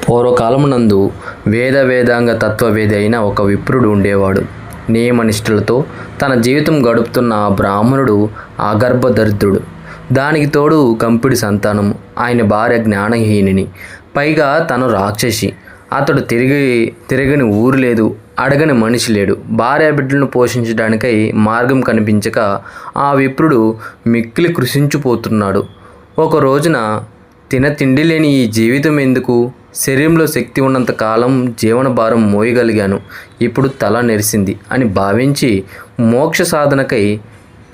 పూర్వకాలమునందు వేదాంగ తత్వవేది అయిన ఒక విప్రుడు ఉండేవాడు. నియమనిష్టలతో తన జీవితం గడుపుతున్న ఆ బ్రాహ్మణుడు అగర్భదరిద్రుడు. దానికి తోడు కంపిడి సంతానము. ఆయన భార్య జ్ఞానహీనిని, పైగా తను రాక్షసి. అతడు తిరగని ఊరు లేదు, అడగని మనిషి లేడు. భార్య బిడ్డలను పోషించడానికై మార్గం కనిపించక ఆ విప్రుడు మిక్కిలి కృషించిపోతున్నాడు. ఒక రోజున తిండి లేని ఈ జీవితం ఎందుకు? శరీరంలో శక్తి ఉన్నంత కాలం జీవన భారం మోయగలిగాను, ఇప్పుడు తల నెరిసింది అని భావించి మోక్ష సాధనకై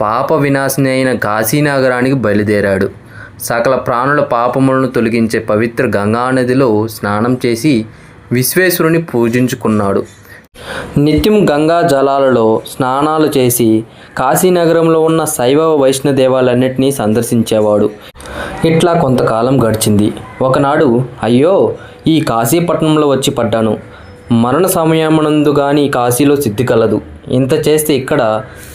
పాప వినాశిని అయిన కాశీనగరానికి బయలుదేరాడు. సకల ప్రాణుల పాపములను తొలగించే పవిత్ర గంగానదిలో స్నానం చేసి విశ్వేశ్వరుని పూజించుకున్నాడు. నిత్యం గంగా జలాలలో స్నానాలు చేసి కాశీనగరంలో ఉన్న శైవ వైష్ణవ దేవాలన్నింటినీ సందర్శించేవాడు. ఇట్లా కొంతకాలం గడిచింది. ఒకనాడు, అయ్యో, ఈ కాశీపట్నంలో వచ్చి పడ్డాను. మరణ సమయమునందు గాని కాశీలో సిద్ధి కలదు. ఇంత చేస్తే ఇక్కడ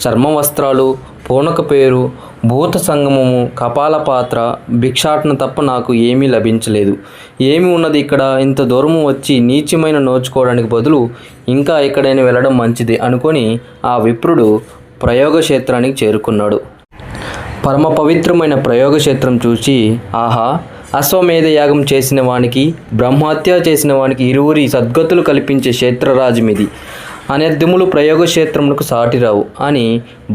చర్మ వస్త్రాలు, పూనక పేరు, భూత సంగమము, కపాల పాత్ర, భిక్షాటన తప్ప నాకు ఏమీ లభించలేదు. ఏమి ఉన్నది ఇక్కడ? ఇంత దూరము వచ్చి నీచమైన నోచుకోవడానికి బదులు ఇంకా ఎక్కడైనా వెళ్ళడం మంచిది అనుకొని ఆ విప్రుడు ప్రయోగక్షేత్రానికి చేరుకున్నాడు. పరమ పవిత్రమైన ప్రయోగక్షేత్రం చూసి, ఆహా, అశ్వమేధ యాగం చేసిన వానికి, బ్రహ్మహత్య చేసిన వానికి ఇరువురి సద్గతులు కల్పించే క్షేత్రరాజమిది. అనర్థములు ప్రయోగక్షేత్రములకు సాటిరావు అని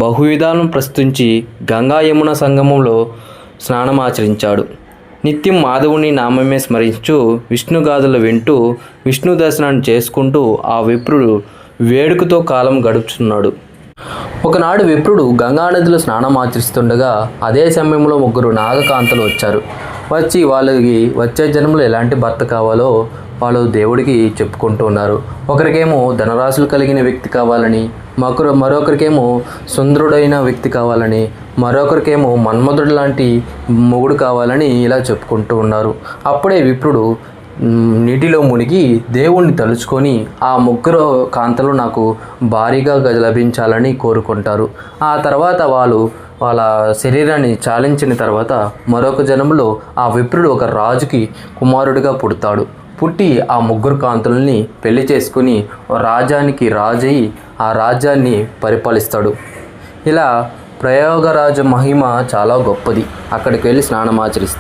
బహువిధాలను ప్రస్తుతించి గంగా యమున సంగమంలో స్నానమాచరించాడు. నిత్యం మాధవుని నామమే స్మరించు విష్ణుగాథలు వింటూ విష్ణు దర్శనాన్ని చేసుకుంటూ ఆ విప్రుడు వేడుకతో కాలం గడుపుతున్నాడు. ఒకనాడు విప్రుడు గంగానదిలో స్నానమాచరిస్తుండగా అదే సమయంలో ముగ్గురు నాగకాంతలు వచ్చారు. వచ్చి వాళ్ళకి వచ్చే జన్మలో ఎలాంటి భర్త కావాలో వాళ్ళు దేవుడికి చెప్పుకుంటూ ఉన్నారు. ఒకరికేమో ధనరాశులు కలిగిన వ్యక్తి కావాలని, మరొకరికేమో సుందరుడైన వ్యక్తి కావాలని, మరొకరికేమో మన్మధుడు లాంటి మొగుడు కావాలని ఇలా చెప్పుకుంటూ ఉన్నారు. అప్పుడే విప్రుడు నీటిలో మునిగి దేవుణ్ణి తలుచుకొని ఆ ముగ్గురు కాంతలు నాకు భారీగా లభించాలని కోరుకుంటారు. ఆ తర్వాత వాళ్ళ శరీరాన్ని చాలించిన తర్వాత మరొక జన్మలో ఆ విప్రుడు ఒక రాజుకి కుమారుడిగా పుడతాడు. పుట్టి ఆ ముగ్గురు కాంతుల్ని పెళ్లి చేసుకుని రాజానికి రాజయ్యి ఆ రాజ్యాన్ని పరిపాలిస్తాడు. ఇలా ప్రయోగరాజ మహిమ చాలా గొప్పది. అక్కడికి వెళ్ళి స్నానమాచరిస్తే